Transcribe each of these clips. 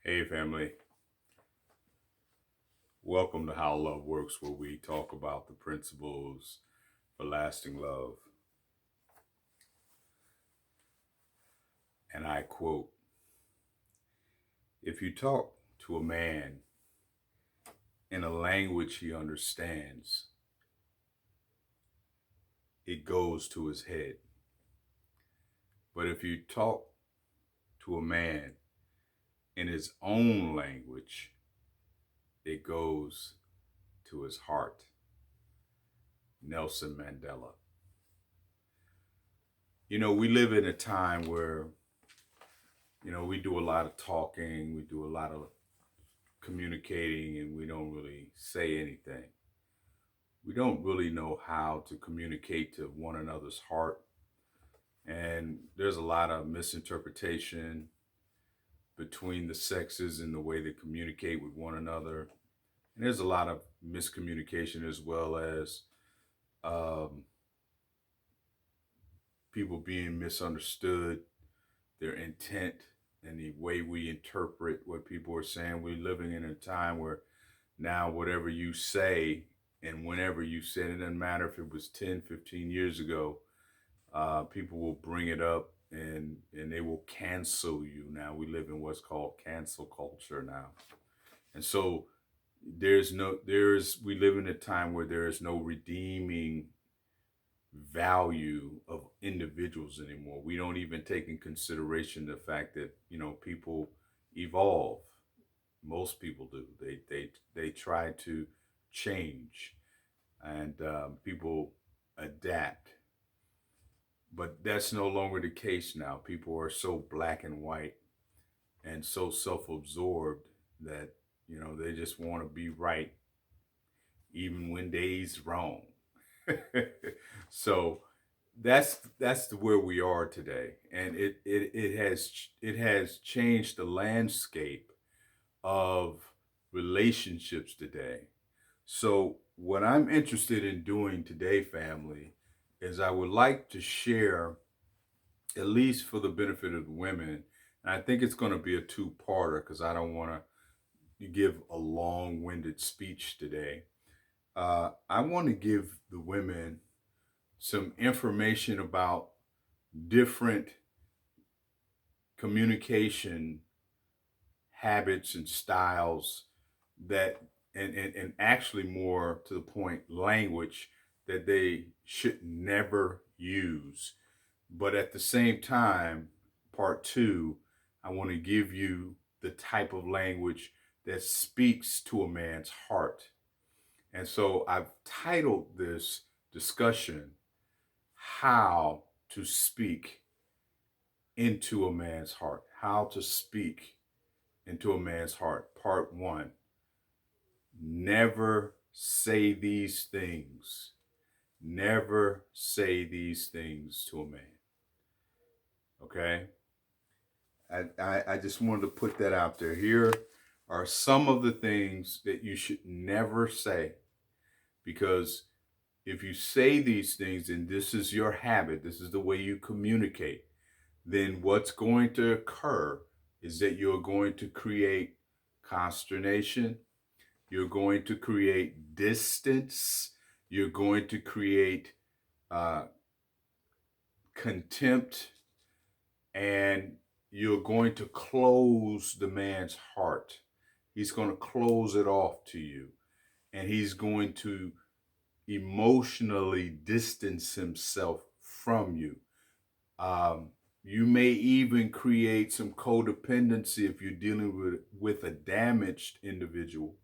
Hey, family. Welcome to How Love Works, where we talk about the principles for lasting love. And I quote, if you talk to a man in a language he understands, it goes to his head. But if you talk to a man in his own language, it goes to his heart. Nelson Mandela. We live in a time where, we do a lot of talking, we do a lot of communicating, and we don't really say anything. We don't really know how to communicate to one another's heart. And there's a lot of misinterpretation between the sexes in the way they communicate with one another. And there's a lot of miscommunication as well as um, people being misunderstood, their intent, and the way we interpret what people are saying. We're living in a time where now whatever you say and whenever you say it, doesn't matter if it was 10, 15 years ago, people will bring it up and they will cancel you. Now we live in what's called cancel culture now. And so we live in a time where there is no redeeming value of individuals anymore. We don't even take in consideration the fact that, people evolve. Most people do. They try to change, and people adapt. But that's no longer the case now. People are so black and white and so self-absorbed that they just want to be right, even when they's wrong. So that's where we are today, and it has changed the landscape of relationships today. So, what I'm interested in doing today, family, is I would like to share, at least for the benefit of the women, and I think it's going to be a two-parter because I don't want to give a long-winded speech today. I want to give the women some information about different communication habits and styles that and actually more to the point language that they should never use. But at the same time, part two, I want to give you the type of language that speaks to a man's heart. And so I've titled this discussion, How to Speak into a Man's Heart. How to Speak into a Man's Heart. Part one. Never say these things. Never say these things to a man. Okay? I just wanted to put that out there. Here are some of the things that you should never say, because if you say these things and this is your habit, this is the way you communicate, then what's going to occur is that you're going to create consternation, you're going to create distance, you're going to create uh, contempt, and you're going to close the man's heart. He's going to close it off to you, and he's going to emotionally distance himself from you. Um, you may even create some codependency if you're dealing with a damaged individual.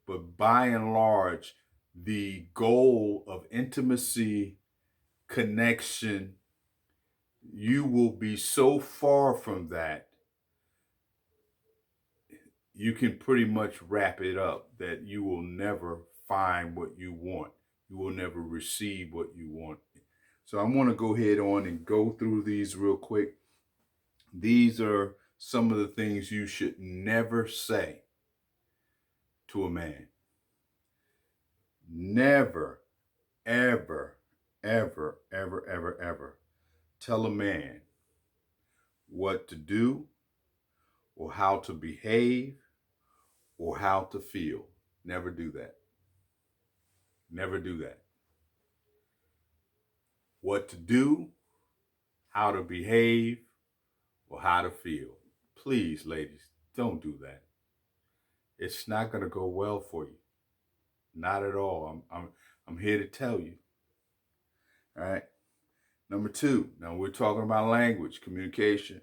But by and large, the goal of intimacy, connection, you will be so far from that, you can pretty much wrap it up that you will never find what you want. You will never receive what you want. So I want to go ahead on and go through these real quick. These are some of the things you should never say to a man. Never, ever, ever, ever, ever, ever tell a man what to do or how to behave or how to feel. Never do that. Never do that. What to do, how to behave, or how to feel. Please, ladies, don't do that. It's not going to go well for you. Not at all. I'm here to tell you. All right. Number two, now we're talking about language, communication.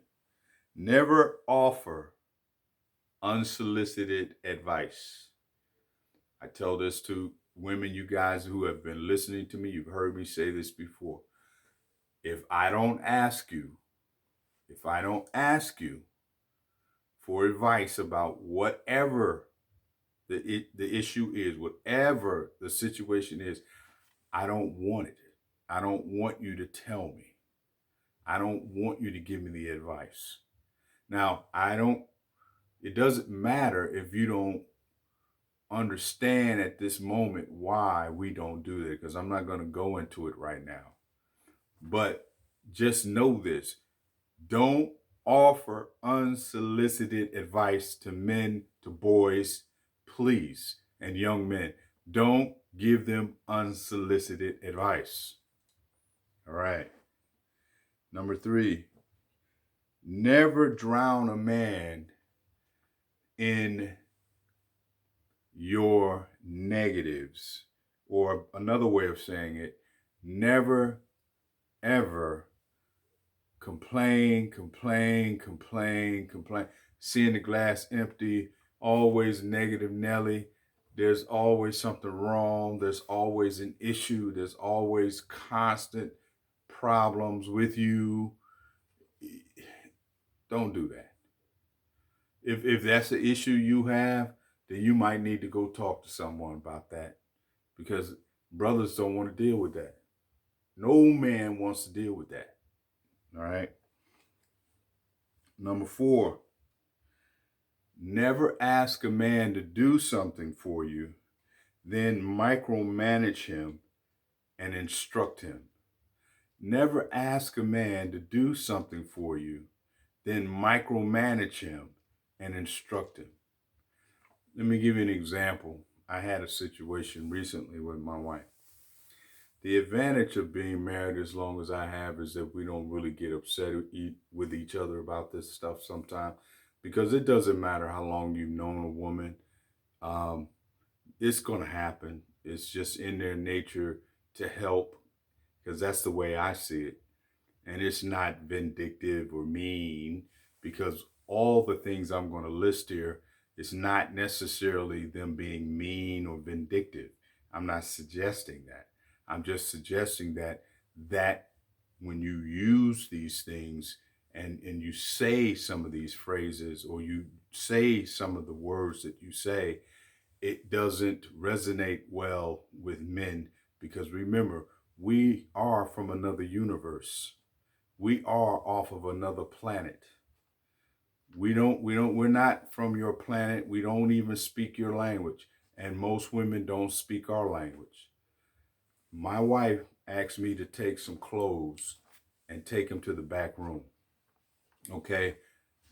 Never offer unsolicited advice. I tell this to women, you guys who have been listening to me, you've heard me say this before. If I don't ask you for advice about whatever the issue is, whatever the situation is, I don't want it. I don't want you to tell me. I don't want you to give me the advice. Now, it doesn't matter if you don't understand at this moment why we don't do that, because I'm not going to go into it right now. But just know this. Don't offer unsolicited advice to men, to boys, please, and young men. Don't give them unsolicited advice. All right. Number three, never drown a man in your negatives. Or another way of saying it, never, ever complain. Seeing the glass empty, always negative Nelly. There's always something wrong. There's always an issue. There's always constant problems with you. Don't do that. If that's the issue you have, then you might need to go talk to someone about that, because brothers don't want to deal with that. No man wants to deal with that. All right. Number four, never ask a man to do something for you, then micromanage him and instruct him. Never ask a man to do something for you, then micromanage him and instruct him. Let me give you an example. I had a situation recently with my wife. The advantage of being married as long as I have is that we don't really get upset with each other about this stuff sometimes, because it doesn't matter how long you've known a woman. It's going to happen. It's just in their nature to help, because that's the way I see it. And it's not vindictive or mean, because all the things I'm going to list here is not necessarily them being mean or vindictive. I'm not suggesting that. I'm just suggesting that when you use these things and you say some of these phrases, or you say some of the words that you say, it doesn't resonate well with men, because remember, we are from another universe. We are off of another planet. We're not from your planet. We don't even speak your language. And most women don't speak our language. My wife asked me to take some clothes and take them to the back room. Okay.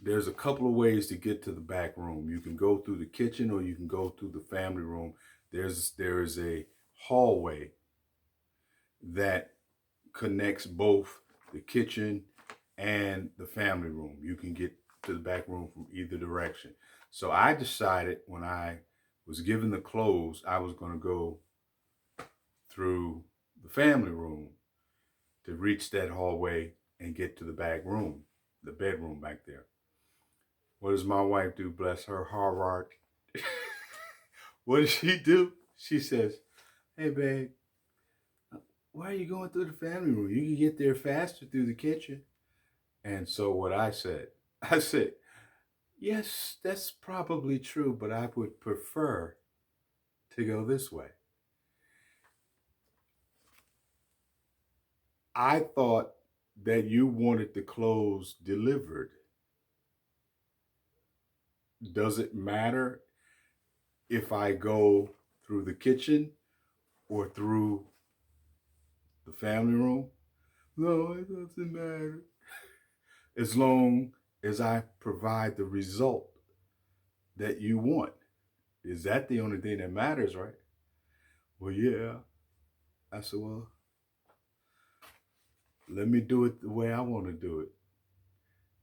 There's a couple of ways to get to the back room. You can go through the kitchen or you can go through the family room. There is a hallway that connects both the kitchen and the family room. You can get to the back room from either direction. So I decided, when I was given the clothes, I was going to go through the family room to reach that hallway and get to the back room, the bedroom back there. What does my wife do? Bless her heart. What does she do? She says, "Hey, babe, why are you going through the family room? You can get there faster through the kitchen." And so what I said, yes, that's probably true, but I would prefer to go this way. I thought that you wanted the clothes delivered. Does it matter if I go through the kitchen or through the family room? No, it doesn't matter. As long as I provide the result that you want. Is that the only thing that matters, right? Well, yeah. I said, well, let me do it the way I want to do it.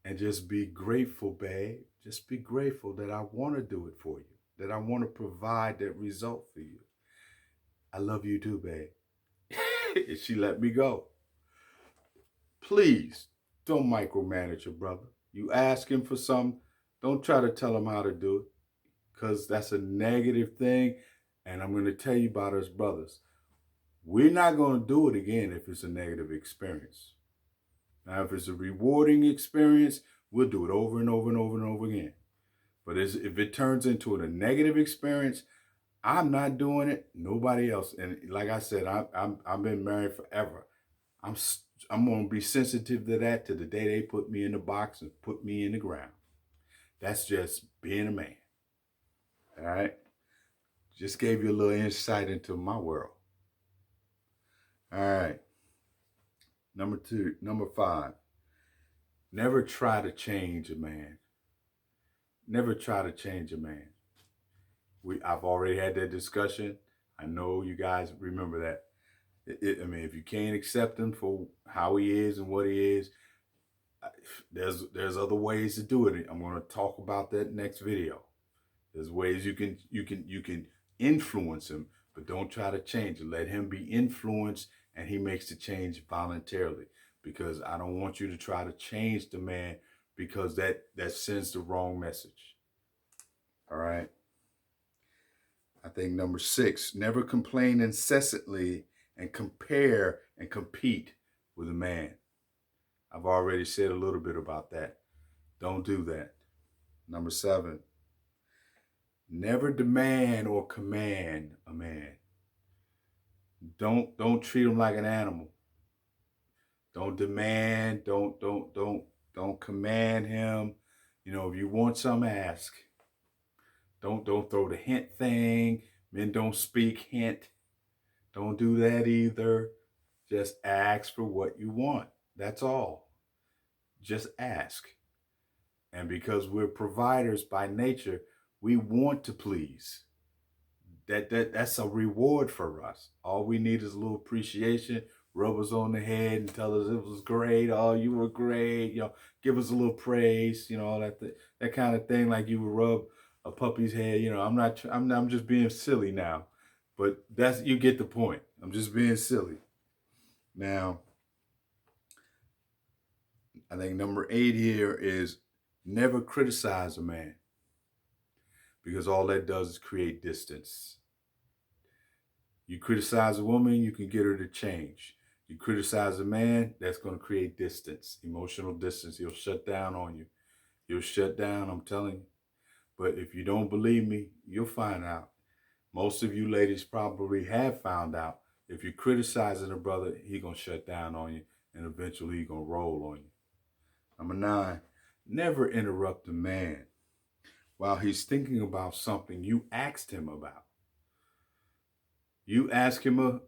And just be grateful, babe. Just be grateful that I want to do it for you, that I want to provide that result for you. I love you too, babe. And she let me go. Please don't micromanage your brother. You ask him for something, don't try to tell him how to do it, because that's a negative thing. And I'm going to tell you about us brothers. We're not going to do it again if it's a negative experience. Now, if it's a rewarding experience, we'll do it over and over and over and over again. But if it turns into a negative experience, I'm not doing it. Nobody else. And like I said, I've been married forever. I'm gonna be sensitive to that to the day they put me in the box and put me in the ground. That's just being a man. All right. Just gave you a little insight into my world. All right. Number 5. Never try to change a man. Never try to change a man. I've already had that discussion. I know you guys remember that. I mean, if you can't accept him for how he is and what he is, there's other ways to do it. I'm going to talk about that next video. There's ways you can influence him, but don't try to change it. Let him be influenced, and he makes the change voluntarily. Because I don't want you to try to change the man, because that sends the wrong message. All right. I think number 6, never complain incessantly and compare and compete with a man. I've already said a little bit about that. Don't do that. Number 7, never demand or command a man. Don't treat him like an animal. Don't demand, don't command him. You know, if you want something, ask. Don't throw the hint thing. Men don't speak hint. Don't do that either. Just ask for what you want. That's all. Just ask. And because we're providers by nature, we want to please. That's a reward for us. All we need is a little appreciation, rub us on the head and tell us it was great. Oh, you were great. You know, give us a little praise. You know, all that kind of thing. Like you would rub a puppy's head. You know, I'm just being silly now, but you get the point. I'm just being silly. Now, I think number 8 here is never criticize a man, because all that does is create distance. You criticize a woman, you can get her to change. You criticize a man, that's going to create distance, emotional distance. He'll shut down on you. You'll shut down, I'm telling you. But if you don't believe me, you'll find out. Most of you ladies probably have found out. If you're criticizing a brother, he's going to shut down on you, and eventually he's going to roll on you. Number 9, never interrupt a man while he's thinking about something you asked him about. You ask him a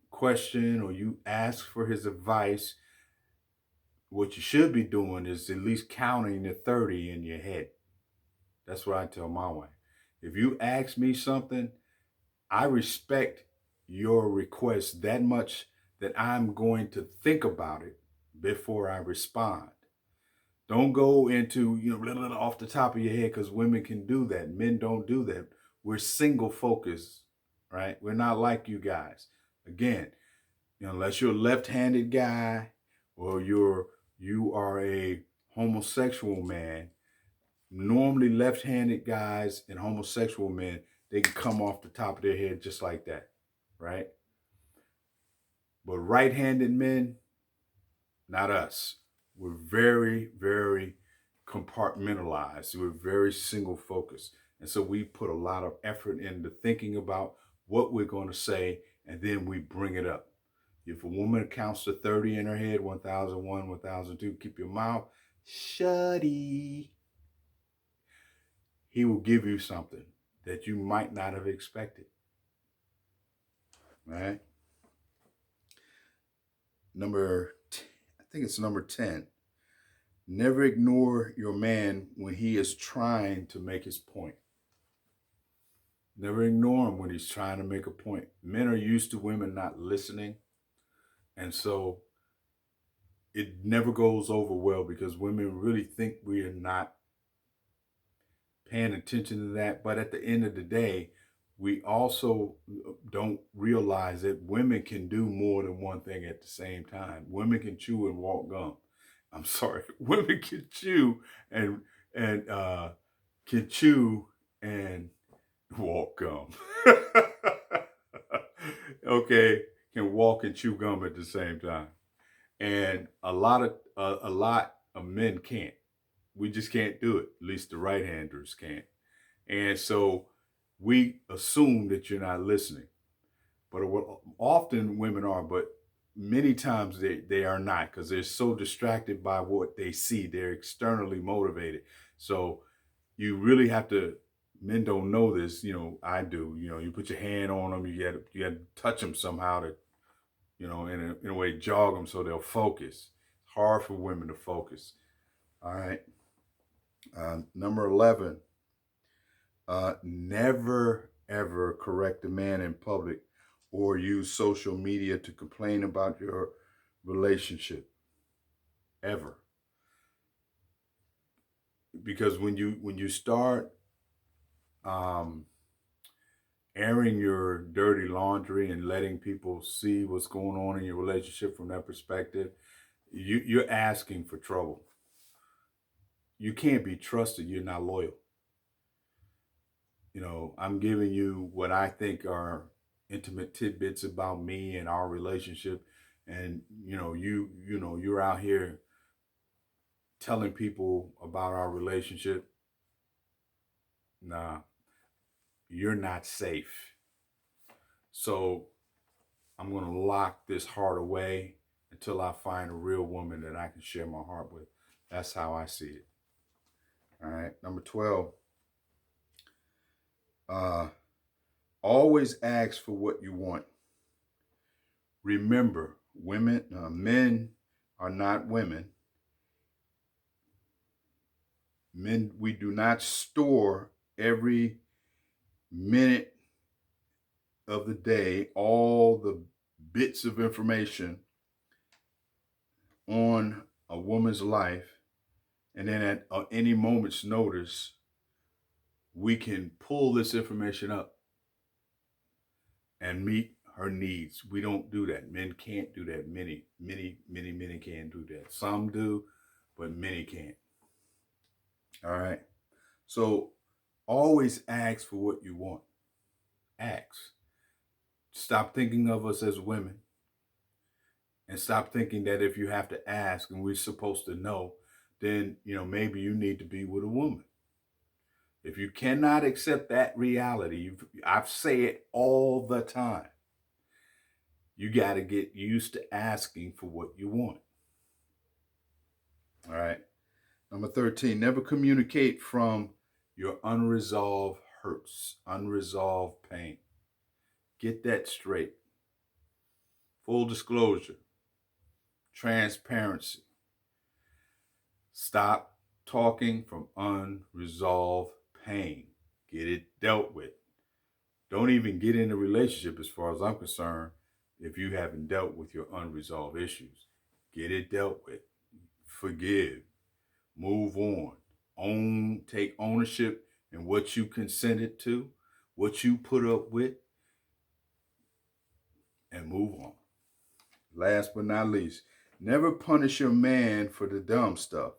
question or you ask for his advice, what you should be doing is at least counting the 30 in your head. That's what I tell my wife. If you ask me something, I respect your request that much that I'm going to think about it before I respond. Don't go into, off the top of your head, because women can do that. Men don't do that. We're single focused, right? We're not like you guys. Again, unless you're a left-handed guy or you are a homosexual man, normally left-handed guys and homosexual men, they can come off the top of their head just like that, right? But right-handed men, not us. We're very, very compartmentalized. We're very single focused. And so we put a lot of effort into thinking about what we're going to say, and then we bring it up. If a woman counts to 30 in her head, 1001, 1002, keep your mouth shutty. He will give you something that you might not have expected. Right? I think it's number 10. Never ignore your man when he is trying to make his point. Never ignore him when he's trying to make a point. Men are used to women not listening. And so it never goes over well because women really think we are not paying attention to that. But at the end of the day, we also don't realize that women can do more than one thing at the same time. Women can chew and walk gum. I'm sorry, women can chew and and uh, can chew and walk gum. Okay, can walk and chew gum at the same time, and a lot of men can't. We just can't do it. At least the right handers can't. And so we assume that you're not listening. But often women are, but many times they are not because they're so distracted by what they see. They're externally motivated. So you really have to, men don't know this, I do. You put your hand on them, you got to touch them somehow to, in a way jog them so they'll focus. It's hard for women to focus. All right. Number 11. Never ever correct a man in public or use social media to complain about your relationship. Ever. Because when you start airing your dirty laundry and letting people see what's going on in your relationship from that perspective, you're asking for trouble. You can't be trusted. You're not loyal. I'm giving you what I think are intimate tidbits about me and our relationship, and you're out here telling people about our relationship. Nah, you're not safe. So I'm going to lock this heart away until I find a real woman that I can share my heart with. That's how I see it. All right. Number 12. Always ask for what you want. Remember, men are not women. Men, we do not store every minute of the day, all the bits of information on a woman's life, and then at any moment's notice, we can pull this information up and meet her needs. We don't do that. Men can't do that. Many can't do that. Some do, but many can't. All right. So always ask for what you want. Ask. Stop thinking of us as women. And stop thinking that if you have to ask and we're supposed to know, then, maybe you need to be with a woman. If you cannot accept that reality, I say it all the time. You got to get used to asking for what you want. All right. Number 13, never communicate from your unresolved hurts, unresolved pain. Get that straight. Full disclosure, transparency. Stop talking from unresolved pain. Get it dealt with. Don't even get in a relationship, as far as I'm concerned, if you haven't dealt with your unresolved issues. Get it dealt with. Forgive. Move on. Take ownership in what you consented to, what you put up with, and move on. Last but not least, never punish your man for the dumb stuff.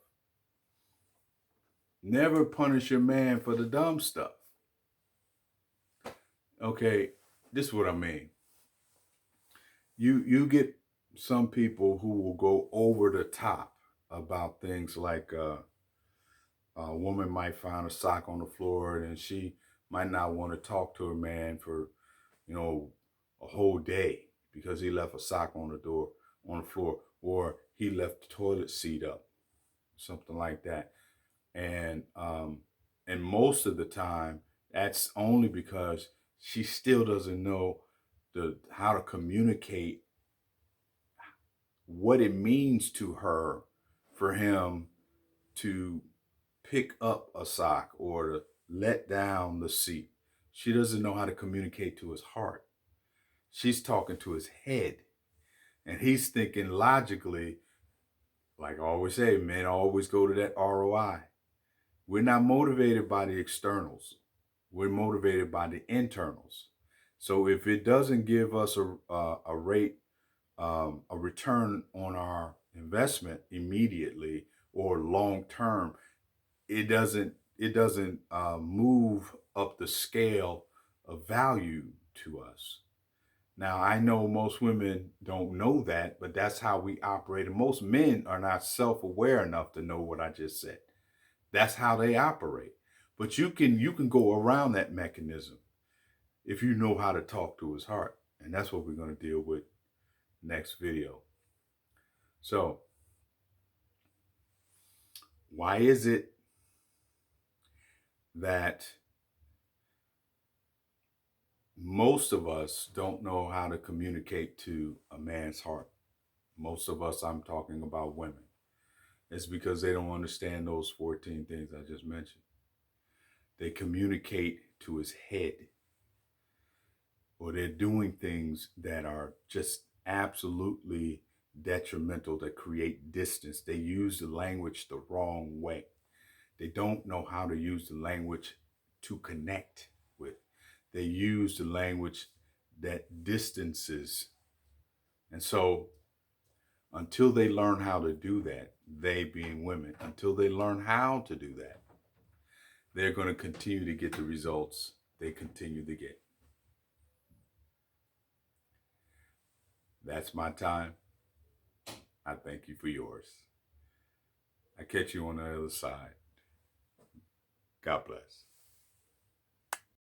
Never punish your man for the dumb stuff. Okay, this is what I mean. You get some people who will go over the top about things like a woman might find a sock on the floor and she might not want to talk to her man for, a whole day because he left a sock on the floor, or he left the toilet seat up, something like that. And most of the time, that's only because she still doesn't know how to communicate what it means to her for him to pick up a sock or to let down the seat. She doesn't know how to communicate to his heart. She's talking to his head. And he's thinking logically, like I always say, men always go to that ROI. We're not motivated by the externals. We're motivated by the internals. So if it doesn't give us a rate, a return on our investment immediately or long term, it doesn't move up the scale of value to us. Now, I know most women don't know that, but that's how we operate. And most men are not self-aware enough to know what I just said. That's how they operate. But you can go around that mechanism if you know how to talk to his heart. And that's what we're going to deal with next video. So, why is it that most of us don't know how to communicate to a man's heart? Most of us, I'm talking about women. It's because they don't understand those 14 things I just mentioned. They communicate to his head, or they're doing things that are just absolutely detrimental, that create distance. They use the language the wrong way. They don't know how to use the language to connect with. They use the language that distances. And so until they learn how to do that, they being women, until they learn how to do that, they're going to continue to get the results they continue to get. That's my time. I thank you for yours. I catch you on the other side. God bless.